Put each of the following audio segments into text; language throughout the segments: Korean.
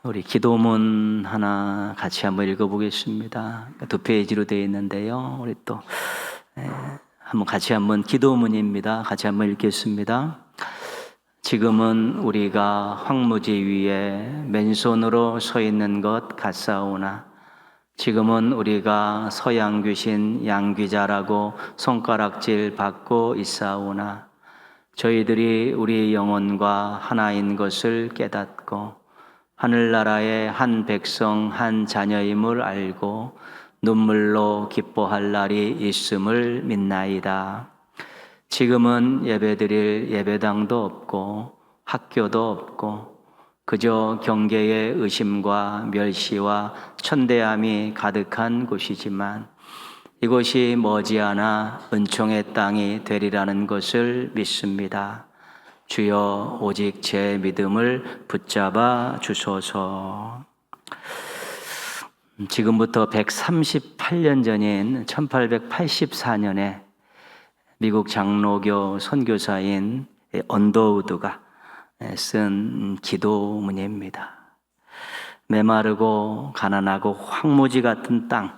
우리 기도문 하나 같이 한번 읽어보겠습니다. 두 페이지로 되어 있는데요. 우리 또 한번 같이 한번 기도문입니다. 같이 한번 읽겠습니다. 지금은 우리가 황무지 위에 맨손으로 서 있는 것 같사오나 지금은 우리가 서양 귀신 양귀자라고 손가락질 받고 있사오나 저희들이 우리 영혼과 하나인 것을 깨닫고 하늘나라의 한 백성 한 자녀임을 알고 눈물로 기뻐할 날이 있음을 믿나이다. 지금은 예배드릴 예배당도 없고 학교도 없고 그저 경계의 의심과 멸시와 천대함이 가득한 곳이지만 이곳이 머지않아 은총의 땅이 되리라는 것을 믿습니다. 주여 오직 제 믿음을 붙잡아 주소서. 지금부터 138년 전인 1884년에 미국 장로교 선교사인 언더우드가 쓴 기도문입니다. 메마르고 가난하고 황무지 같은 땅,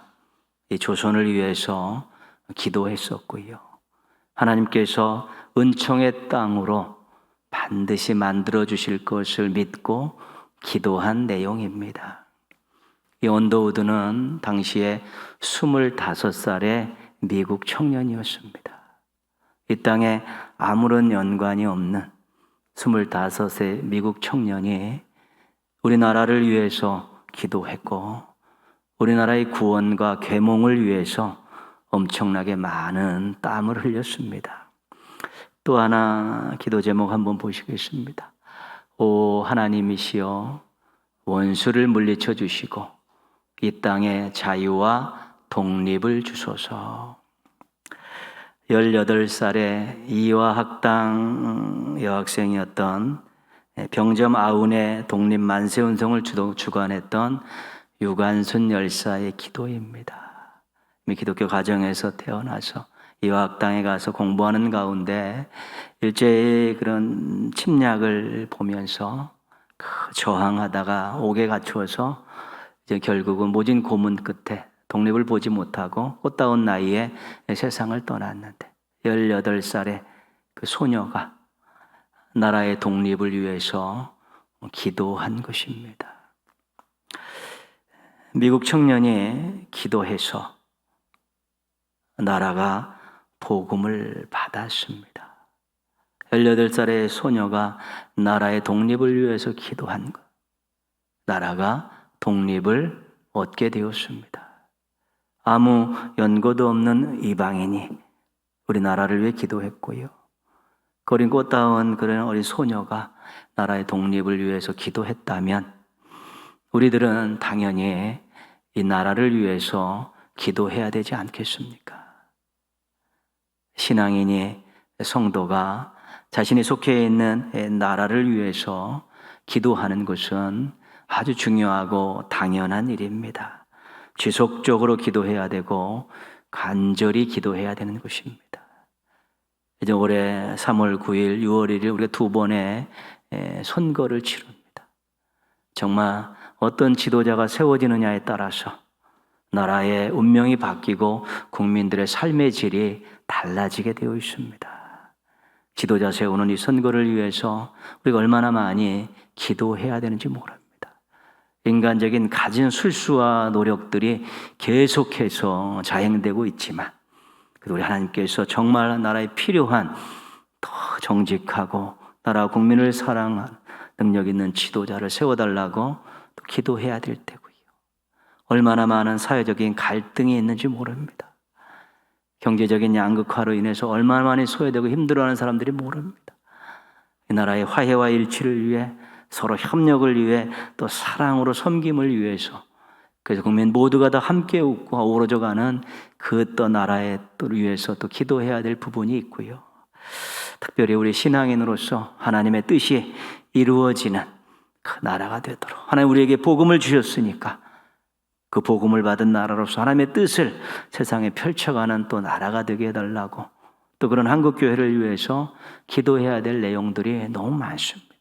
이 조선을 위해서 기도했었고요. 하나님께서 은총의 땅으로 반드시 만들어 주실 것을 믿고 기도한 내용입니다. 이 언더우드는 당시에 25살의 미국 청년이었습니다. 이 땅에 아무런 연관이 없는 25세 미국 청년이 우리나라를 위해서 기도했고 우리나라의 구원과 계몽을 위해서 엄청나게 많은 땀을 흘렸습니다. 또 하나 기도 제목 한번 보시겠습니다. 오 하나님이시여 원수를 물리쳐 주시고 이 땅에 자유와 독립을 주소서. 18살의 이화학당 여학생이었던 병점 아운의 독립 만세운동을 주관했던 유관순 열사의 기도입니다. 기독교 가정에서 태어나서 이화학당에 가서 공부하는 가운데 일제의 그런 침략을 보면서 저항하다가 옥에 갇혀서 이제 결국은 모진 고문 끝에 독립을 보지 못하고 꽃다운 나이에 세상을 떠났는데 18살의 그 소녀가 나라의 독립을 위해서 기도한 것입니다. 미국 청년이 기도해서 나라가 복음을 받았습니다. 18살의 소녀가 나라의 독립을 위해서 기도한 것, 나라가 독립을 얻게 되었습니다. 아무 연고도 없는 이방인이 우리나라를 위해 기도했고요. 거린 꽃다운 그런 어린 소녀가 나라의 독립을 위해서 기도했다면 우리들은 당연히 이 나라를 위해서 기도해야 되지 않겠습니까? 신앙인이 성도가 자신이 속해 있는 나라를 위해서 기도하는 것은 아주 중요하고 당연한 일입니다. 지속적으로 기도해야 되고 간절히 기도해야 되는 것입니다. 이제 올해 3월 9일, 6월 1일 우리가 두 번의 선거를 치릅니다. 정말 어떤 지도자가 세워지느냐에 따라서 나라의 운명이 바뀌고 국민들의 삶의 질이 달라지게 되어 있습니다. 지도자 세우는 이 선거를 위해서 우리가 얼마나 많이 기도해야 되는지 모릅니다. 인간적인 갖은 술수와 노력들이 계속해서 자행되고 있지만 우리 하나님께서 정말 나라에 필요한 더 정직하고 나라 국민을 사랑하는 능력 있는 지도자를 세워달라고 또 기도해야 될 테고요. 얼마나 많은 사회적인 갈등이 있는지 모릅니다. 경제적인 양극화로 인해서 얼마나 많이 소외되고 힘들어하는 사람들이 모릅니다. 이 나라의 화해와 일치를 위해 서로 협력을 위해 또 사랑으로 섬김을 위해서 그래서 국민 모두가 다 함께 웃고 어우러져가는 그 또 나라에 또 위해서 또 기도해야 될 부분이 있고요. 특별히 우리 신앙인으로서 하나님의 뜻이 이루어지는 그 나라가 되도록 하나님 우리에게 복음을 주셨으니까 그 복음을 받은 나라로서 하나님의 뜻을 세상에 펼쳐가는 또 나라가 되게 해달라고 또 그런 한국교회를 위해서 기도해야 될 내용들이 너무 많습니다.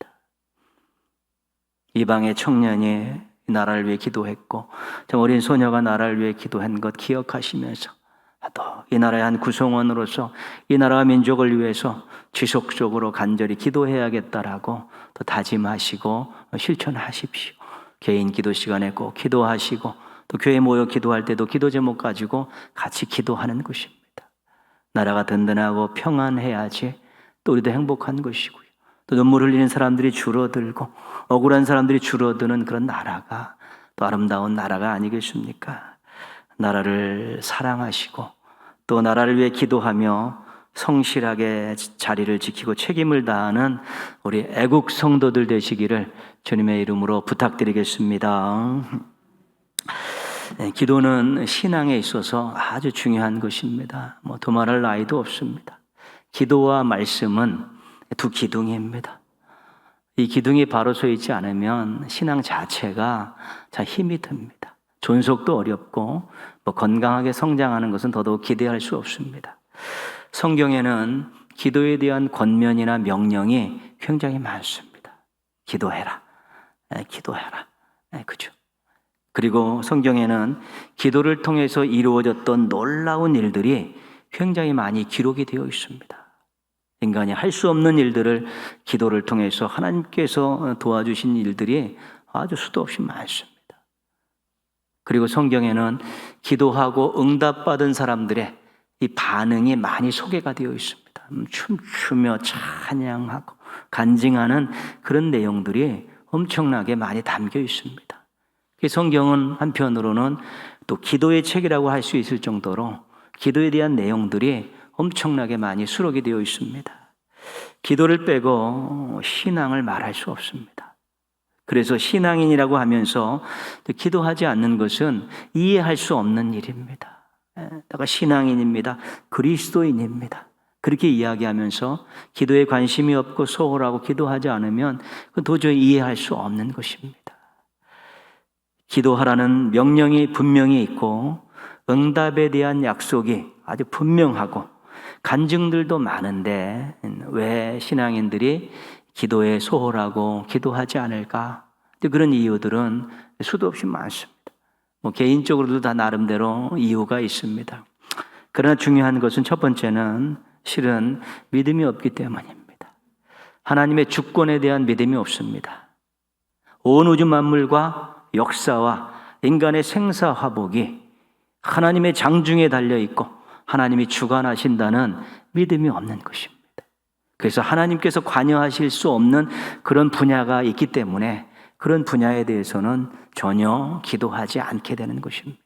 이방의 청년이 나라를 위해 기도했고 어린 소녀가 나라를 위해 기도한 것 기억하시면서 또 이 나라의 한 구성원으로서 이 나라와 민족을 위해서 지속적으로 간절히 기도해야겠다라고 또 다짐하시고 실천하십시오. 개인 기도 시간에 꼭 기도하시고 또 교회 모여 기도할 때도 기도 제목 가지고 같이 기도하는 것입니다. 나라가 든든하고 평안해야지 또 우리도 행복한 것이고요. 또 눈물 흘리는 사람들이 줄어들고 억울한 사람들이 줄어드는 그런 나라가 또 아름다운 나라가 아니겠습니까? 나라를 사랑하시고 또 나라를 위해 기도하며 성실하게 자리를 지키고 책임을 다하는 우리 애국 성도들 되시기를 주님의 이름으로 부탁드리겠습니다. 기도는 신앙에 있어서 아주 중요한 것입니다. 두말할 나위도 없습니다. 기도와 말씀은 두 기둥입니다. 이 기둥이 바로 서 있지 않으면 신앙 자체가 참 힘이 듭니다. 존속도 어렵고 건강하게 성장하는 것은 더더욱 기대할 수 없습니다. 성경에는 기도에 대한 권면이나 명령이 굉장히 많습니다. 기도해라. 기도해라. 그죠? 그리고 성경에는 기도를 통해서 이루어졌던 놀라운 일들이 굉장히 많이 기록이 되어 있습니다. 인간이 할 수 없는 일들을 기도를 통해서 하나님께서 도와주신 일들이 아주 수도 없이 많습니다. 그리고 성경에는 기도하고 응답받은 사람들의 이 반응이 많이 소개가 되어 있습니다. 춤추며 찬양하고 간증하는 그런 내용들이 엄청나게 많이 담겨 있습니다. 성경은 한편으로는 또 기도의 책이라고 할 수 있을 정도로 기도에 대한 내용들이 엄청나게 많이 수록이 되어 있습니다. 기도를 빼고 신앙을 말할 수 없습니다. 그래서 신앙인이라고 하면서 기도하지 않는 것은 이해할 수 없는 일입니다. 내가 신앙인입니다. 그리스도인입니다. 그렇게 이야기하면서 기도에 관심이 없고 소홀하고 기도하지 않으면 도저히 이해할 수 없는 것입니다. 기도하라는 명령이 분명히 있고 응답에 대한 약속이 아주 분명하고 간증들도 많은데 왜 신앙인들이 기도에 소홀하고 기도하지 않을까? 그런 이유들은 수도 없이 많습니다. 개인적으로도 다 나름대로 이유가 있습니다. 그러나 중요한 것은 첫 번째는 실은 믿음이 없기 때문입니다. 하나님의 주권에 대한 믿음이 없습니다. 온 우주 만물과 역사와 인간의 생사화복이 하나님의 장중에 달려있고 하나님이 주관하신다는 믿음이 없는 것입니다. 그래서 하나님께서 관여하실 수 없는 그런 분야가 있기 때문에 그런 분야에 대해서는 전혀 기도하지 않게 되는 것입니다.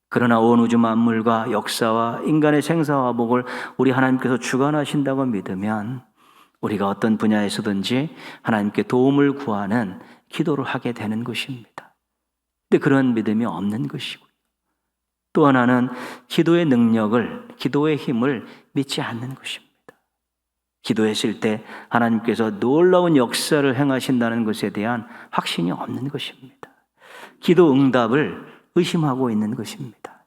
그러나 온 우주 만물과 역사와 인간의 생사화복을 우리 하나님께서 주관하신다고 믿으면 우리가 어떤 분야에서든지 하나님께 도움을 구하는 기도를 하게 되는 것입니다. 근데 그런 믿음이 없는 것이고 또 하나는 기도의 능력을, 기도의 힘을 믿지 않는 것입니다. 기도했을 때 하나님께서 놀라운 역사를 행하신다는 것에 대한 확신이 없는 것입니다. 기도 응답을 의심하고 있는 것입니다.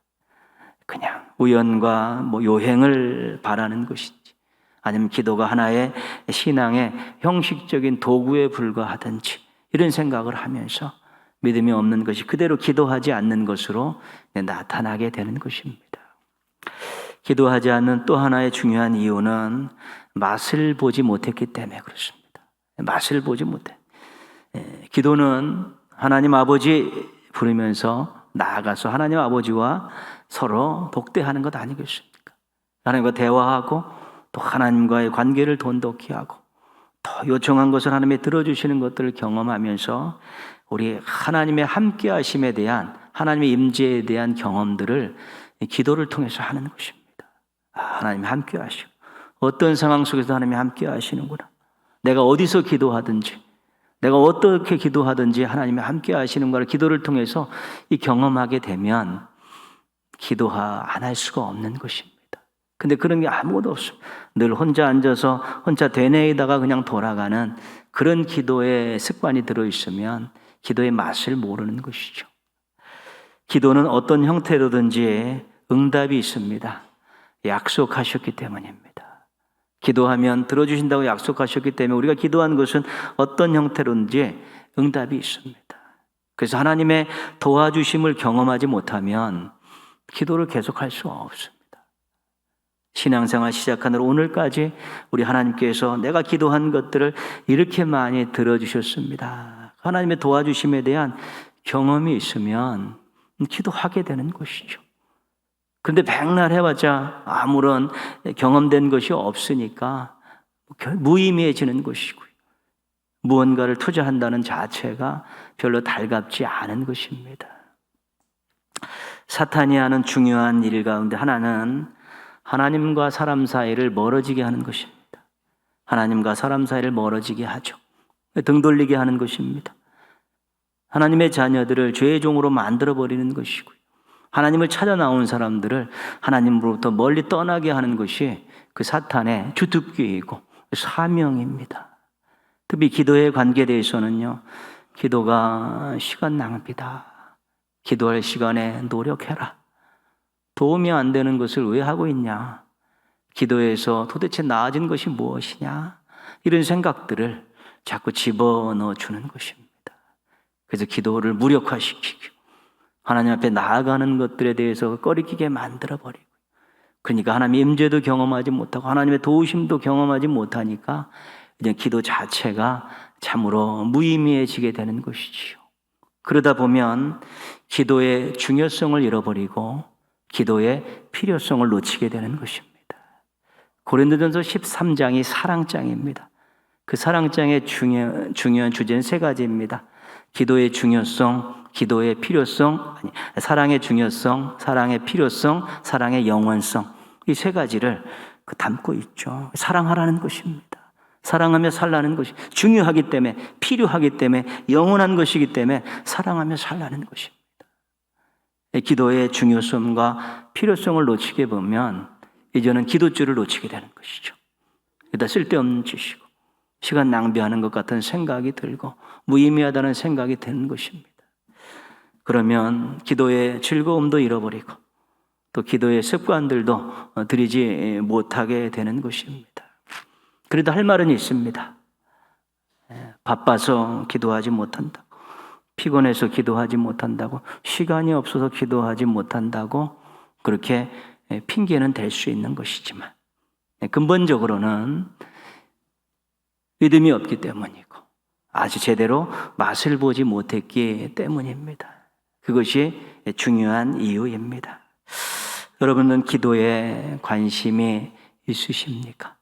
그냥 우연과 요행을 바라는 것인지 아니면 기도가 하나의 신앙의 형식적인 도구에 불과하든지 이런 생각을 하면서 믿음이 없는 것이 그대로 기도하지 않는 것으로 나타나게 되는 것입니다. 기도하지 않는 또 하나의 중요한 이유는 맛을 보지 못했기 때문에 그렇습니다. 맛을 보지 못해. 기도는 하나님 아버지 부르면서 나아가서 하나님 아버지와 서로 독대하는 것 아니겠습니까? 하나님과 대화하고 또 하나님과의 관계를 돈독히 하고 또 요청한 것을 하나님이 들어주시는 것들을 경험하면서 우리 하나님의 함께 하심에 대한 하나님의 임재에 대한 경험들을 기도를 통해서 하는 것입니다. 하나님이 함께 하시고 어떤 상황 속에서 하나님이 함께 하시는구나. 내가 어디서 기도하든지 내가 어떻게 기도하든지 하나님이 함께 하시는구나. 기도를 통해서 이 경험하게 되면 기도 안 할 수가 없는 것입니다. 근데 그런 게 아무것도 없습니다. 늘 혼자 앉아서 혼자 되뇌이다가 그냥 돌아가는 그런 기도의 습관이 들어있으면 기도의 맛을 모르는 것이죠. 기도는 어떤 형태로든지 응답이 있습니다. 약속하셨기 때문입니다. 기도하면 들어주신다고 약속하셨기 때문에 우리가 기도한 것은 어떤 형태로든지 응답이 있습니다. 그래서 하나님의 도와주심을 경험하지 못하면 기도를 계속할 수 없습니다. 신앙생활 시작한 후 오늘까지 우리 하나님께서 내가 기도한 것들을 이렇게 많이 들어주셨습니다. 하나님의 도와주심에 대한 경험이 있으면 기도하게 되는 것이죠. 그런데 백날 해봤자 아무런 경험된 것이 없으니까 무의미해지는 것이고요. 무언가를 투자한다는 자체가 별로 달갑지 않은 것입니다. 사탄이 하는 중요한 일 가운데 하나는 하나님과 사람 사이를 멀어지게 하는 것입니다. 하나님과 사람 사이를 멀어지게 하죠. 등 돌리게 하는 것입니다. 하나님의 자녀들을 죄의 종으로 만들어버리는 것이고요. 하나님을 찾아 나온 사람들을 하나님으로부터 멀리 떠나게 하는 것이 그 사탄의 주특기이고 사명입니다. 특히 기도에 관계되어서는요, 기도가 시간 낭비다. 기도할 시간에 노력해라. 도움이 안 되는 것을 왜 하고 있냐? 기도에서 도대체 나아진 것이 무엇이냐? 이런 생각들을 자꾸 집어넣어 주는 것입니다. 그래서 기도를 무력화시키고 하나님 앞에 나아가는 것들에 대해서 꺼리끼게 만들어버리고, 그러니까 하나님의 임재도 경험하지 못하고 하나님의 도우심도 경험하지 못하니까 이제 기도 자체가 참으로 무의미해지게 되는 것이지요. 그러다 보면 기도의 중요성을 잃어버리고 기도의 필요성을 놓치게 되는 것입니다. 고린도전서 13장이 사랑장입니다. 그 사랑장의 중요한 주제는 세 가지입니다. 기도의 중요성, 기도의 필요성, 사랑의 중요성, 사랑의 필요성, 사랑의 영원성. 이 세 가지를 담고 있죠. 사랑하라는 것입니다. 사랑하며 살라는 것이 중요하기 때문에, 필요하기 때문에, 영원한 것이기 때문에 사랑하며 살라는 것입니다. 기도의 중요성과 필요성을 놓치게 보면 이제는 기도줄을 놓치게 되는 것이죠. 그러다 쓸데없는 짓이고 시간 낭비하는 것 같은 생각이 들고 무의미하다는 생각이 드는 것입니다. 그러면 기도의 즐거움도 잃어버리고 또 기도의 습관들도 들이지 못하게 되는 것입니다. 그래도 할 말은 있습니다. 바빠서 기도하지 못한다. 피곤해서 기도하지 못한다고, 시간이 없어서 기도하지 못한다고 그렇게 핑계는 될 수 있는 것이지만 근본적으로는 믿음이 없기 때문이고 아주 제대로 맛을 보지 못했기 때문입니다. 그것이 중요한 이유입니다. 여러분은 기도에 관심이 있으십니까?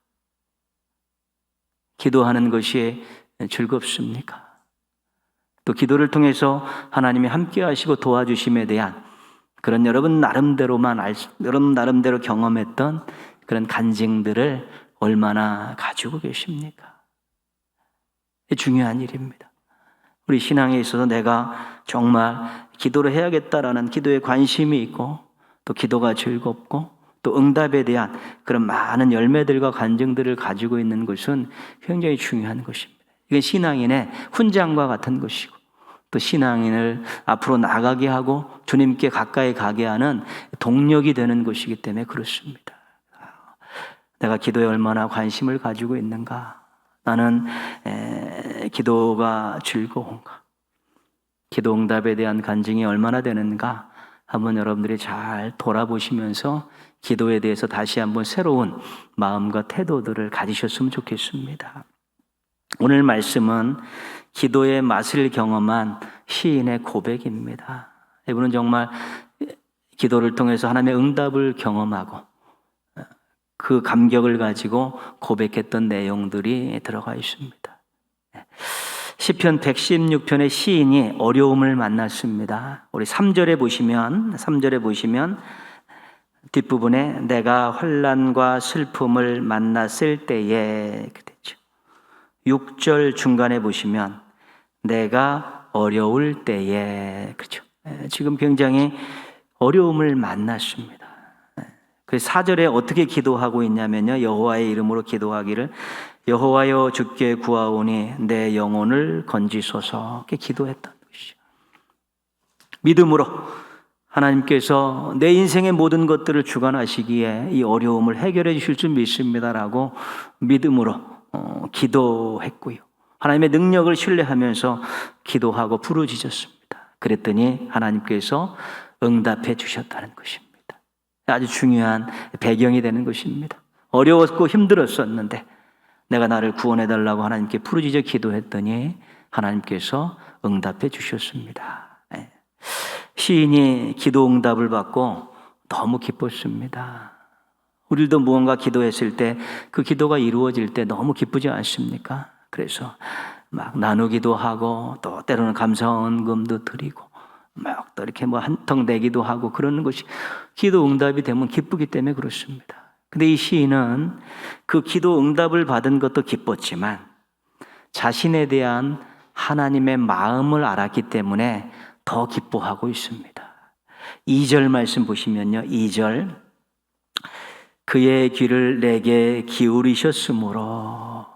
기도하는 것이 즐겁습니까? 또 기도를 통해서 하나님이 함께 하시고 도와주심에 대한 그런 여러분 나름대로 경험했던 그런 간증들을 얼마나 가지고 계십니까? 중요한 일입니다. 우리 신앙에 있어서 내가 정말 기도를 해야겠다라는 기도에 관심이 있고 또 기도가 즐겁고 또 응답에 대한 그런 많은 열매들과 간증들을 가지고 있는 것은 굉장히 중요한 것입니다. 이건 신앙인의 훈장과 같은 것이고 또 신앙인을 앞으로 나가게 하고 주님께 가까이 가게 하는 동력이 되는 것이기 때문에 그렇습니다. 내가 기도에 얼마나 관심을 가지고 있는가? 나는 기도가 즐거운가? 기도 응답에 대한 간증이 얼마나 되는가? 한번 여러분들이 잘 돌아보시면서 기도에 대해서 다시 한번 새로운 마음과 태도들을 가지셨으면 좋겠습니다. 오늘 말씀은 기도의 맛을 경험한 시인의 고백입니다. 이분은 정말 기도를 통해서 하나님의 응답을 경험하고 그 감격을 가지고 고백했던 내용들이 들어가 있습니다. 시편 116편의 시인이 어려움을 만났습니다. 우리 3절에 보시면 뒷부분에 내가 환난과 슬픔을 만났을 때에 그랬죠. 6절 중간에 보시면 내가 어려울 때에 그렇죠. 지금 굉장히 어려움을 만났습니다. 그 4절에 어떻게 기도하고 있냐면요. 여호와의 이름으로 기도하기를 여호와여 주께 구하오니 내 영혼을 건지소서 이렇게 기도했던 것이죠. 믿음으로 하나님께서 내 인생의 모든 것들을 주관하시기에 이 어려움을 해결해 주실 줄 믿습니다라고 믿음으로 기도했고요. 하나님의 능력을 신뢰하면서 기도하고 부르짖었습니다. 그랬더니 하나님께서 응답해 주셨다는 것입니다. 아주 중요한 배경이 되는 것입니다. 어려웠고 힘들었었는데 내가 나를 구원해 달라고 하나님께 부르짖어 기도했더니 하나님께서 응답해 주셨습니다. 시인이 기도 응답을 받고 너무 기뻤습니다. 우리도 무언가 기도했을 때 그 기도가 이루어질 때 너무 기쁘지 않습니까? 그래서 막 나누기도 하고 또 때로는 감사헌금도 드리고 막 또 이렇게 뭐 한턱 내기도 하고 그러는 것이 기도 응답이 되면 기쁘기 때문에 그렇습니다. 근데 이 시인은 그 기도 응답을 받은 것도 기뻤지만 자신에 대한 하나님의 마음을 알았기 때문에 더 기뻐하고 있습니다. 2절 말씀 보시면요. 2절 그의 귀를 내게 기울이셨으므로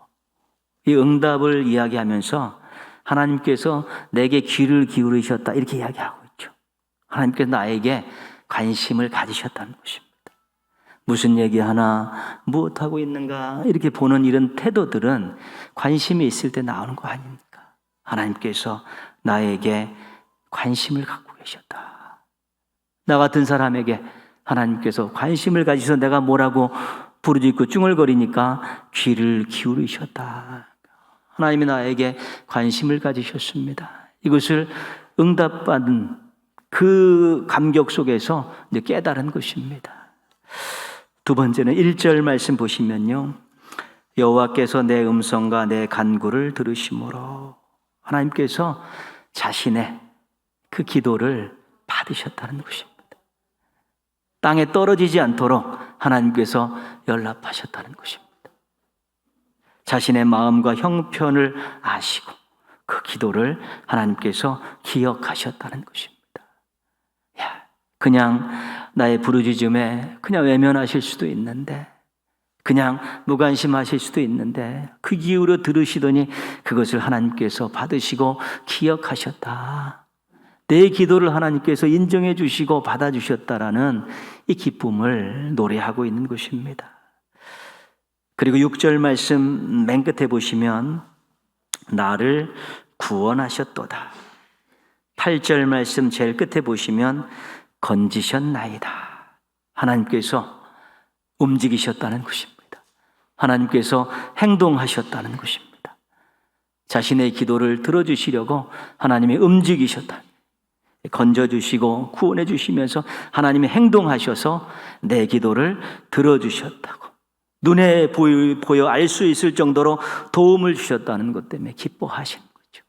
이 응답을 이야기하면서 하나님께서 내게 귀를 기울이셨다 이렇게 이야기하고 있죠. 하나님께서 나에게 관심을 가지셨다는 것입니다. 무슨 얘기하나 무엇하고 있는가 이렇게 보는 이런 태도들은 관심이 있을 때 나오는 거 아닙니까? 하나님께서 나에게 관심을 갖고 계셨다. 나 같은 사람에게 하나님께서 관심을 가지셔서 내가 뭐라고 부르짖고 쭝얼거리니까 귀를 기울이셨다. 하나님이 나에게 관심을 가지셨습니다. 이것을 응답받은 그 감격 속에서 이제 깨달은 것입니다. 두 번째는 1절 말씀 보시면요. 여호와께서 내 음성과 내 간구를 들으심으로 하나님께서 자신의 그 기도를 받으셨다는 것입니다. 땅에 떨어지지 않도록 하나님께서 연락하셨다는 것입니다. 자신의 마음과 형편을 아시고 그 기도를 하나님께서 기억하셨다는 것입니다. 그냥 나의 부르짖음에 그냥 외면하실 수도 있는데 그냥 무관심하실 수도 있는데 그 기울여 들으시더니 그것을 하나님께서 받으시고 기억하셨다. 내 기도를 하나님께서 인정해 주시고 받아주셨다라는 이 기쁨을 노래하고 있는 것입니다. 그리고 6절 말씀 맨 끝에 보시면 나를 구원하셨도다. 8절 말씀 제일 끝에 보시면 건지셨나이다. 하나님께서 움직이셨다는 것입니다. 하나님께서 행동하셨다는 것입니다. 자신의 기도를 들어주시려고 하나님이 움직이셨다. 건져주시고 구원해 주시면서 하나님이 행동하셔서 내 기도를 들어주셨다고 눈에 보여 알 수 있을 정도로 도움을 주셨다는 것 때문에 기뻐하시는 거죠.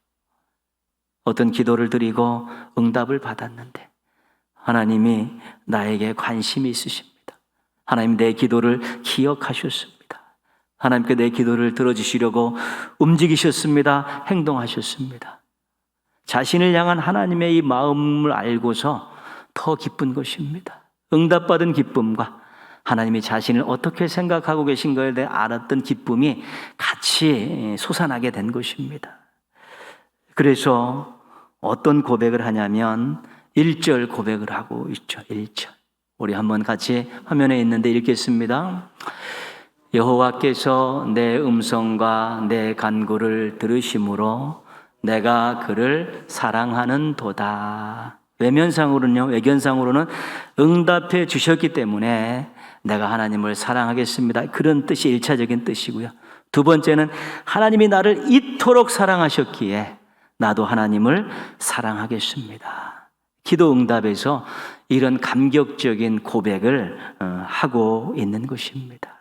어떤 기도를 드리고 응답을 받았는데 하나님이 나에게 관심이 있으십니다. 하나님 내 기도를 기억하셨습니다. 하나님께 내 기도를 들어주시려고 움직이셨습니다. 행동하셨습니다. 자신을 향한 하나님의 이 마음을 알고서 더 기쁜 것입니다. 응답받은 기쁨과 하나님이 자신을 어떻게 생각하고 계신가에 대해 알았던 기쁨이 같이 솟아나게 된 것입니다. 그래서 어떤 고백을 하냐면 1절 고백을 하고 있죠. 1절. 우리 한번 같이 화면에 있는데 읽겠습니다. 여호와께서 내 음성과 내 간구를 들으심으로 내가 그를 사랑하는 도다. 외견상으로는 응답해 주셨기 때문에 내가 하나님을 사랑하겠습니다. 그런 뜻이 1차적인 뜻이고요. 두 번째는 하나님이 나를 이토록 사랑하셨기에 나도 하나님을 사랑하겠습니다. 기도 응답에서 이런 감격적인 고백을 하고 있는 것입니다.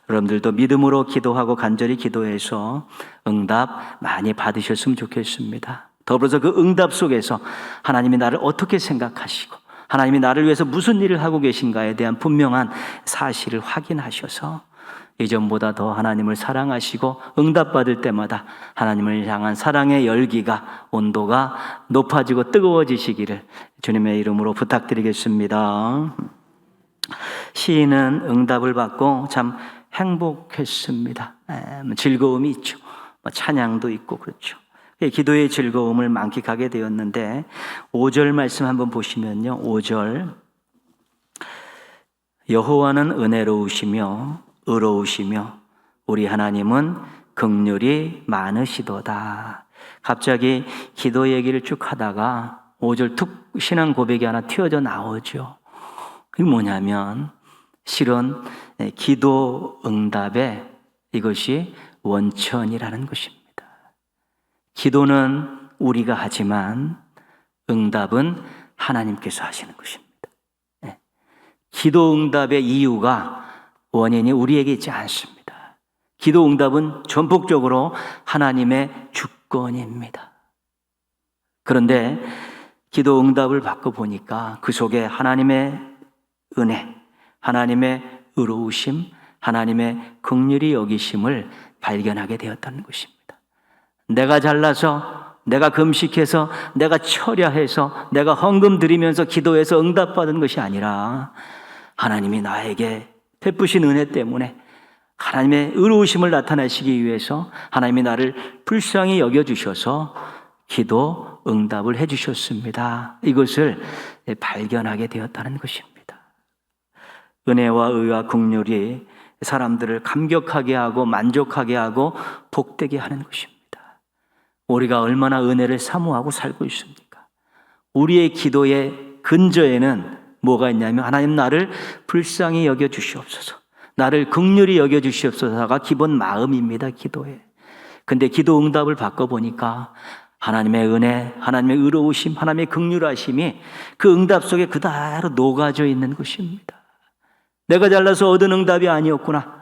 여러분들도 믿음으로 기도하고 간절히 기도해서 응답 많이 받으셨으면 좋겠습니다. 더불어서 그 응답 속에서 하나님이 나를 어떻게 생각하시고 하나님이 나를 위해서 무슨 일을 하고 계신가에 대한 분명한 사실을 확인하셔서 이전보다 더 하나님을 사랑하시고 응답받을 때마다 하나님을 향한 사랑의 열기가 온도가 높아지고 뜨거워지시기를 주님의 이름으로 부탁드리겠습니다. 시인은 응답을 받고 참 행복했습니다. 즐거움이 있죠. 찬양도 있고 그렇죠. 기도의 즐거움을 만끽하게 되었는데 5절 말씀 한번 보시면요. 5절 여호와는 은혜로우시며 의로우시며 우리 하나님은 긍휼이 많으시도다. 갑자기 기도 얘기를 쭉 하다가 5절 툭 신앙 고백이 하나 튀어져 나오죠. 그게 뭐냐면 실은 기도 응답의 이것이 원천이라는 것입니다. 기도는 우리가 하지만 응답은 하나님께서 하시는 것입니다. 기도 응답의 이유가 원인이 우리에게 있지 않습니다. 기도 응답은 전폭적으로 하나님의 주권입니다. 그런데 기도 응답을 받고 보니까 그 속에 하나님의 은혜, 하나님의 의로우심, 하나님의 긍휼히 여기심을 발견하게 되었다는 것입니다. 내가 잘나서, 내가 금식해서, 내가 철야해서, 내가 헌금 드리면서 기도해서 응답받은 것이 아니라 하나님이 나에게 베푸신 은혜 때문에 하나님의 의로우심을 나타내시기 위해서 하나님이 나를 불쌍히 여겨주셔서 기도 응답을 해주셨습니다. 이것을 발견하게 되었다는 것입니다. 은혜와 의와 긍휼이 사람들을 감격하게 하고 만족하게 하고 복되게 하는 것입니다. 우리가 얼마나 은혜를 사모하고 살고 있습니까? 우리의 기도의 근저에는 뭐가 있냐면 하나님 나를 불쌍히 여겨주시옵소서, 나를 긍휼히 여겨주시옵소서가 기본 마음입니다. 기도에. 근데 기도 응답을 바꿔보니까 하나님의 은혜, 하나님의 의로우심, 하나님의 긍휼하심이 그 응답 속에 그대로 녹아져 있는 것입니다. 내가 잘나서 얻은 응답이 아니었구나.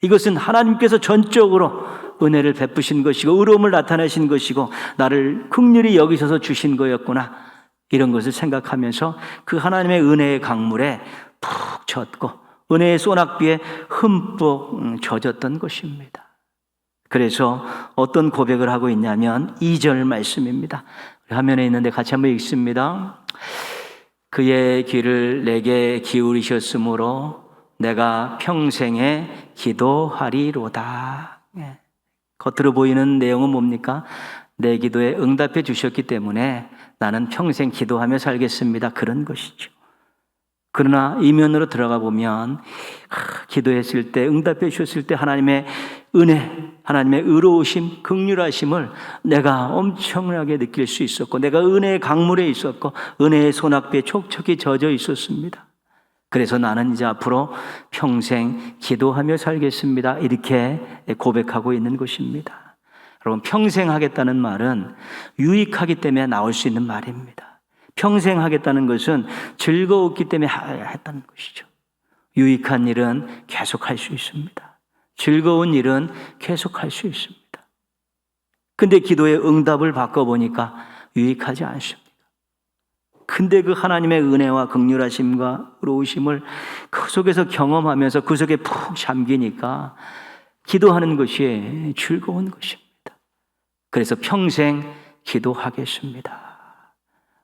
이것은 하나님께서 전적으로 은혜를 베푸신 것이고 의로움을 나타내신 것이고 나를 긍휼히 여기셔서 주신 거였구나. 이런 것을 생각하면서 그 하나님의 은혜의 강물에 푹 젖고 은혜의 소낙비에 흠뻑 젖었던 것입니다. 그래서 어떤 고백을 하고 있냐면 2절 말씀입니다. 화면에 있는데 같이 한번 읽습니다. 그의 귀를 내게 기울이셨으므로 내가 평생에 기도하리로다. 겉으로 보이는 내용은 뭡니까? 내 기도에 응답해 주셨기 때문에 나는 평생 기도하며 살겠습니다. 그런 것이죠. 그러나 이면으로 들어가 보면 기도했을 때, 응답해 주셨을 때 하나님의 은혜, 하나님의 의로우심, 긍휼하심을 내가 엄청나게 느낄 수 있었고 내가 은혜의 강물에 있었고 은혜의 소낙비에 촉촉히 젖어 있었습니다. 그래서 나는 이제 앞으로 평생 기도하며 살겠습니다. 이렇게 고백하고 있는 것입니다. 여러분, 평생 하겠다는 말은 유익하기 때문에 나올 수 있는 말입니다. 평생 하겠다는 것은 즐거웠기 때문에 했다는 것이죠. 유익한 일은 계속 할 수 있습니다. 즐거운 일은 계속 할 수 있습니다. 근데 기도의 응답을 바꿔보니까 유익하지 않습니다. 근데 그 하나님의 은혜와 긍휼하심과 의로우심을 그 속에서 경험하면서 그 속에 푹 잠기니까 기도하는 것이 즐거운 것입니다. 그래서 평생 기도하겠습니다.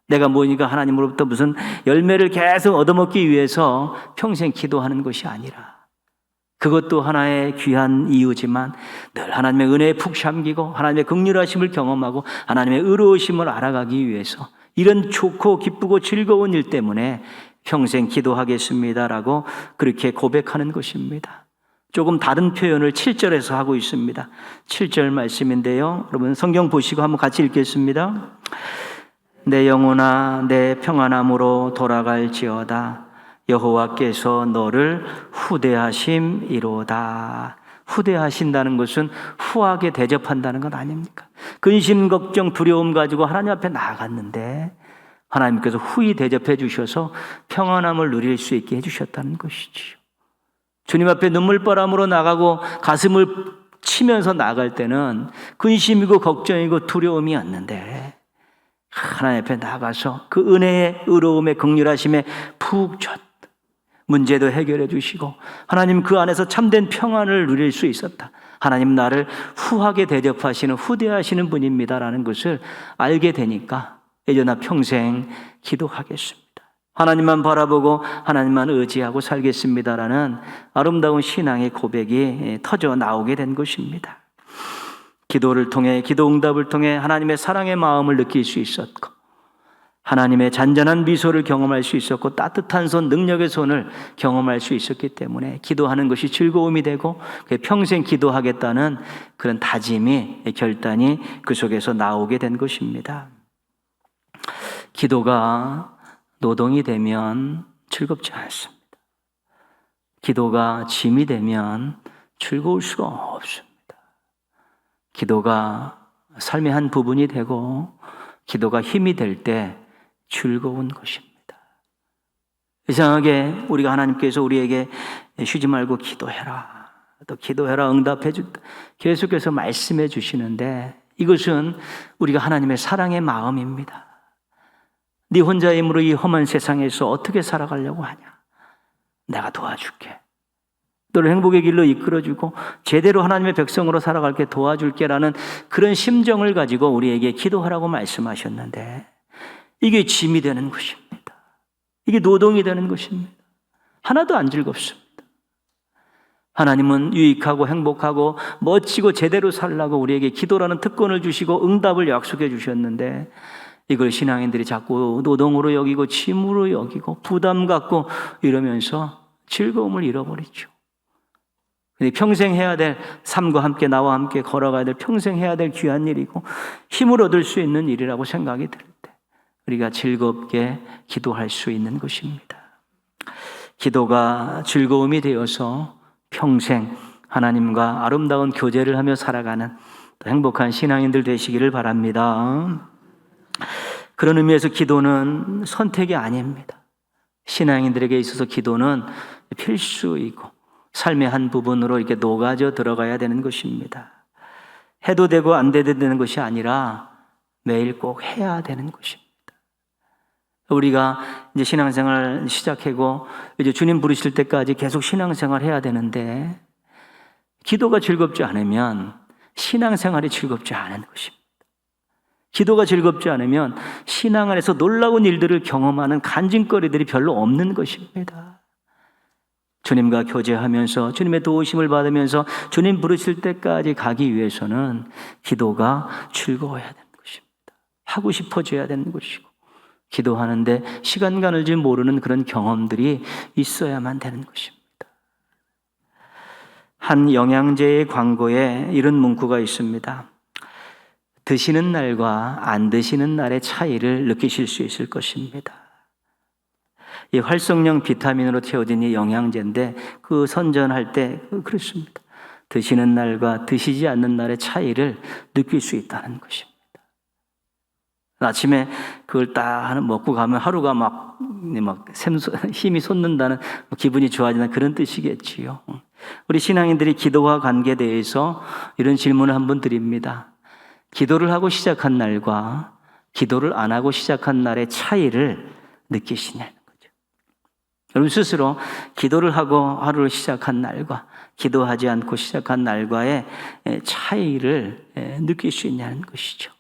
내가 뭐니까 하나님으로부터 무슨 열매를 계속 얻어먹기 위해서 평생 기도하는 것이 아니라 그것도 하나의 귀한 이유지만 늘 하나님의 은혜에 푹 잠기고 하나님의 긍휼하심을 경험하고 하나님의 의로우심을 알아가기 위해서 이런 좋고 기쁘고 즐거운 일 때문에 평생 기도하겠습니다라고 그렇게 고백하는 것입니다. 조금 다른 표현을 7절에서 하고 있습니다. 7절 말씀인데요. 여러분 성경 보시고 한번 같이 읽겠습니다. 내 영혼아 내 평안함으로 돌아갈지어다. 여호와께서 너를 후대하심이로다. 후대하신다는 것은 후하게 대접한다는 것 아닙니까? 근심, 걱정, 두려움 가지고 하나님 앞에 나아갔는데 하나님께서 후히 대접해 주셔서 평안함을 누릴 수 있게 해주셨다는 것이지요. 주님 앞에 눈물바람으로 나가고 가슴을 치면서 나갈 때는 근심이고 걱정이고 두려움이었는데 하나님 앞에 나가서 그 은혜의 의로움의 긍휼하심에 푹 젖 문제도 해결해 주시고 하나님 그 안에서 참된 평안을 누릴 수 있었다. 하나님 나를 후하게 대접하시는 후대하시는 분입니다라는 것을 알게 되니까 이제 나 평생 기도하겠습니다. 하나님만 바라보고 하나님만 의지하고 살겠습니다라는 아름다운 신앙의 고백이 터져 나오게 된 것입니다. 기도를 통해 기도 응답을 통해 하나님의 사랑의 마음을 느낄 수 있었고 하나님의 잔잔한 미소를 경험할 수 있었고 따뜻한 손, 능력의 손을 경험할 수 있었기 때문에 기도하는 것이 즐거움이 되고 평생 기도하겠다는 그런 다짐이, 결단이 그 속에서 나오게 된 것입니다. 기도가 노동이 되면 즐겁지 않습니다. 기도가 짐이 되면 즐거울 수가 없습니다. 기도가 삶의 한 부분이 되고 기도가 힘이 될 때 즐거운 것입니다. 이상하게 우리가 하나님께서 우리에게 쉬지 말고 기도해라, 또 기도해라, 응답해 준다, 계속해서 말씀해 주시는데 이것은 우리가 하나님의 사랑의 마음입니다. 네 혼자의 힘으로 이 험한 세상에서 어떻게 살아가려고 하냐? 내가 도와줄게. 너를 행복의 길로 이끌어주고 제대로 하나님의 백성으로 살아갈게 도와줄게라는 그런 심정을 가지고 우리에게 기도하라고 말씀하셨는데 이게 짐이 되는 것입니다. 이게 노동이 되는 것입니다. 하나도 안 즐겁습니다. 하나님은 유익하고 행복하고 멋지고 제대로 살라고 우리에게 기도라는 특권을 주시고 응답을 약속해 주셨는데 이걸 신앙인들이 자꾸 노동으로 여기고 짐으로 여기고 부담 갖고 이러면서 즐거움을 잃어버리죠. 평생 해야 될, 삶과 함께 나와 함께 걸어가야 될, 평생 해야 될 귀한 일이고 힘을 얻을 수 있는 일이라고 생각이 들 때 우리가 즐겁게 기도할 수 있는 것입니다. 기도가 즐거움이 되어서 평생 하나님과 아름다운 교제를 하며 살아가는 행복한 신앙인들 되시기를 바랍니다. 그런 의미에서 기도는 선택이 아닙니다. 신앙인들에게 있어서 기도는 필수이고 삶의 한 부분으로 이렇게 녹아져 들어가야 되는 것입니다. 해도 되고 안 돼도 되는 것이 아니라 매일 꼭 해야 되는 것입니다. 우리가 이제 신앙생활 시작하고 이제 주님 부르실 때까지 계속 신앙생활 해야 되는데 기도가 즐겁지 않으면 신앙생활이 즐겁지 않은 것입니다. 기도가 즐겁지 않으면 신앙 안에서 놀라운 일들을 경험하는 간증거리들이 별로 없는 것입니다. 주님과 교제하면서 주님의 도우심을 받으면서 주님 부르실 때까지 가기 위해서는 기도가 즐거워야 되는 것입니다. 하고 싶어져야 되는 것이고 기도하는데 시간 가는 줄 모르는 그런 경험들이 있어야만 되는 것입니다. 한 영양제의 광고에 이런 문구가 있습니다. 드시는 날과 안 드시는 날의 차이를 느끼실 수 있을 것입니다. 이 활성형 비타민으로 채워진 이 영양제인데 그 선전할 때 그렇습니다. 드시는 날과 드시지 않는 날의 차이를 느낄 수 있다는 것입니다. 아침에 그걸 딱 먹고 가면 하루가 막 힘이 솟는다는, 기분이 좋아지는 그런 뜻이겠지요. 우리 신앙인들이 기도와 관계에 대해서 이런 질문을 한번 드립니다. 기도를 하고 시작한 날과 기도를 안 하고 시작한 날의 차이를 느끼시냐는 거죠. 여러분 스스로 기도를 하고 하루를 시작한 날과 기도하지 않고 시작한 날과의 차이를 느낄 수 있냐는 것이죠.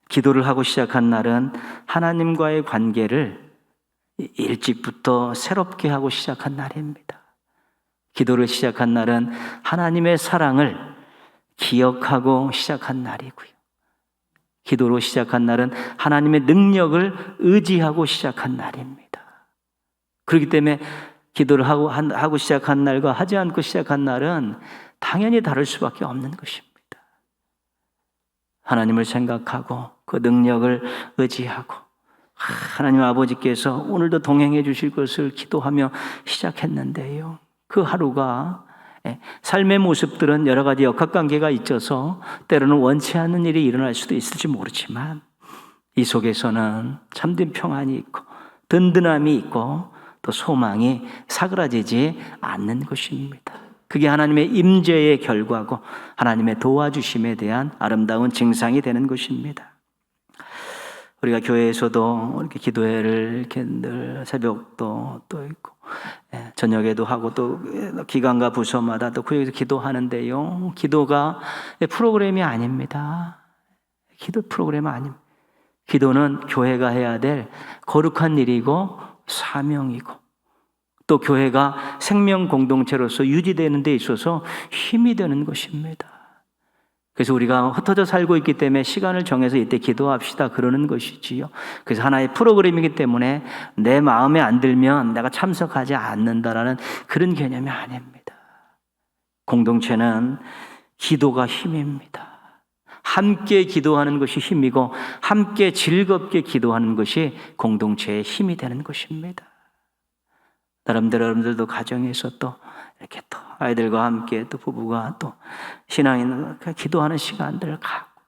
기도를 하고 시작한 날은 하나님과의 관계를 일찍부터 새롭게 하고 시작한 날입니다. 기도를 시작한 날은 하나님의 사랑을 기억하고 시작한 날이고요. 기도로 시작한 날은 하나님의 능력을 의지하고 시작한 날입니다. 그렇기 때문에 기도를 하고 시작한 날과 하지 않고 시작한 날은 당연히 다를 수밖에 없는 것입니다. 하나님을 생각하고 그 능력을 의지하고 하나님 아버지께서 오늘도 동행해 주실 것을 기도하며 시작했는데요. 그 하루가 삶의 모습들은 여러 가지 역학관계가 있어서 때로는 원치 않는 일이 일어날 수도 있을지 모르지만 이 속에서는 참된 평안이 있고 든든함이 있고 또 소망이 사그라지지 않는 것입니다. 그게 하나님의 임재의 결과고 하나님의 도와주심에 대한 아름다운 증상이 되는 것입니다. 우리가 교회에서도 이렇게 기도회를 이렇게 늘 새벽도 또 있고 저녁에도 하고 또 기관과 부서마다 또 구역에서 기도하는데요. 기도가 프로그램이 아닙니다. 기도 프로그램 아닙니다. 기도는 교회가 해야 될 거룩한 일이고 사명이고 또 교회가 생명 공동체로서 유지되는 데 있어서 힘이 되는 것입니다. 그래서 우리가 흩어져 살고 있기 때문에 시간을 정해서 이때 기도합시다 그러는 것이지요. 그래서 하나의 프로그램이기 때문에 내 마음에 안 들면 내가 참석하지 않는다라는 그런 개념이 아닙니다. 공동체는 기도가 힘입니다. 함께 기도하는 것이 힘이고 함께 즐겁게 기도하는 것이 공동체의 힘이 되는 것입니다. 여러분들도 가정에서 또 이렇게 또 아이들과 함께 또 부부가 또 신앙인 기도하는 시간들을 갖고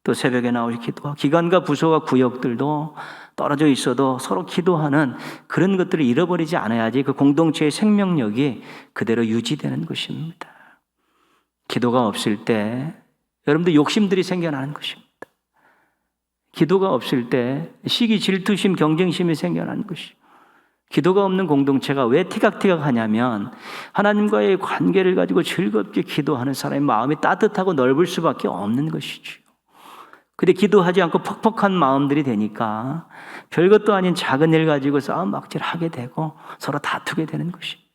또 새벽에 나오시 기도하고 기관과 부서와 구역들도 떨어져 있어도 서로 기도하는 그런 것들을 잃어버리지 않아야지 그 공동체의 생명력이 그대로 유지되는 것입니다. 기도가 없을 때 여러분들 욕심들이 생겨나는 것입니다. 기도가 없을 때 시기, 질투심, 경쟁심이 생겨나는 것이죠. 기도가 없는 공동체가 왜 티각티각하냐면 하나님과의 관계를 가지고 즐겁게 기도하는 사람의 마음이 따뜻하고 넓을 수밖에 없는 것이죠. 근데 기도하지 않고 퍽퍽한 마음들이 되니까 별것도 아닌 작은 일 가지고 싸움막질하게 되고 서로 다투게 되는 것입니다.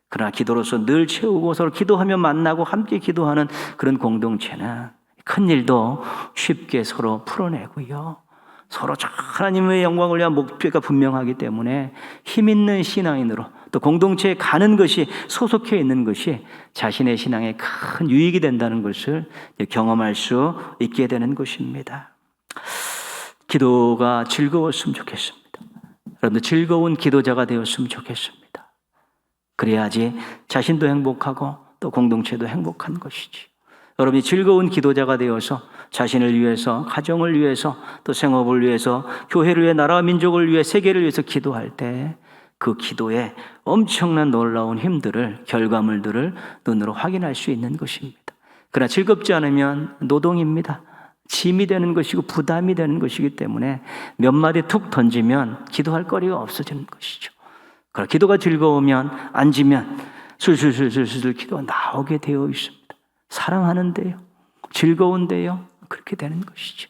그러나 기도로서 늘 채우고 서로 기도하며 만나고 함께 기도하는 그런 공동체는 큰 일도 쉽게 서로 풀어내고요. 서로 하나님의 영광을 위한 목표가 분명하기 때문에 힘 있는 신앙인으로 또 공동체에 가는 것이 소속해 있는 것이 자신의 신앙에 큰 유익이 된다는 것을 경험할 수 있게 되는 것입니다. 기도가 즐거웠으면 좋겠습니다. 여러분들 즐거운 기도자가 되었으면 좋겠습니다. 그래야지 자신도 행복하고 또 공동체도 행복한 것이지. 여러분이 즐거운 기도자가 되어서 자신을 위해서, 가정을 위해서, 또 생업을 위해서, 교회를 위해, 나라와 민족을 위해, 세계를 위해서 기도할 때 그 기도에 엄청난 놀라운 힘들을, 결과물들을 눈으로 확인할 수 있는 것입니다. 그러나 즐겁지 않으면 노동입니다. 짐이 되는 것이고 부담이 되는 것이기 때문에 몇 마디 툭 던지면 기도할 거리가 없어지는 것이죠. 그러나 기도가 즐거우면 앉으면 술술술술술 기도가 나오게 되어 있습니다. 사랑하는데요, 즐거운데요, 그렇게 되는 것이죠.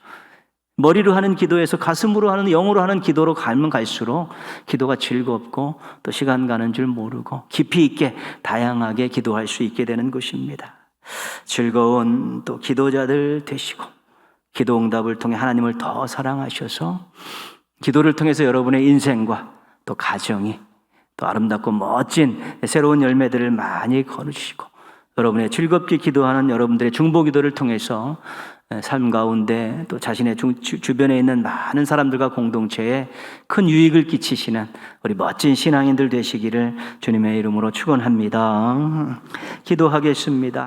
머리로 하는 기도에서 가슴으로 하는, 영으로 하는 기도로 가면 갈수록 기도가 즐겁고 또 시간 가는 줄 모르고 깊이 있게 다양하게 기도할 수 있게 되는 것입니다. 즐거운 또 기도자들 되시고 기도 응답을 통해 하나님을 더 사랑하셔서 기도를 통해서 여러분의 인생과 또 가정이 또 아름답고 멋진 새로운 열매들을 많이 거두시고 여러분의 즐겁게 기도하는 여러분들의 중보기도를 통해서 삶 가운데 또 자신의 주변에 있는 많은 사람들과 공동체에 큰 유익을 끼치시는 우리 멋진 신앙인들 되시기를 주님의 이름으로 축원합니다. 기도하겠습니다.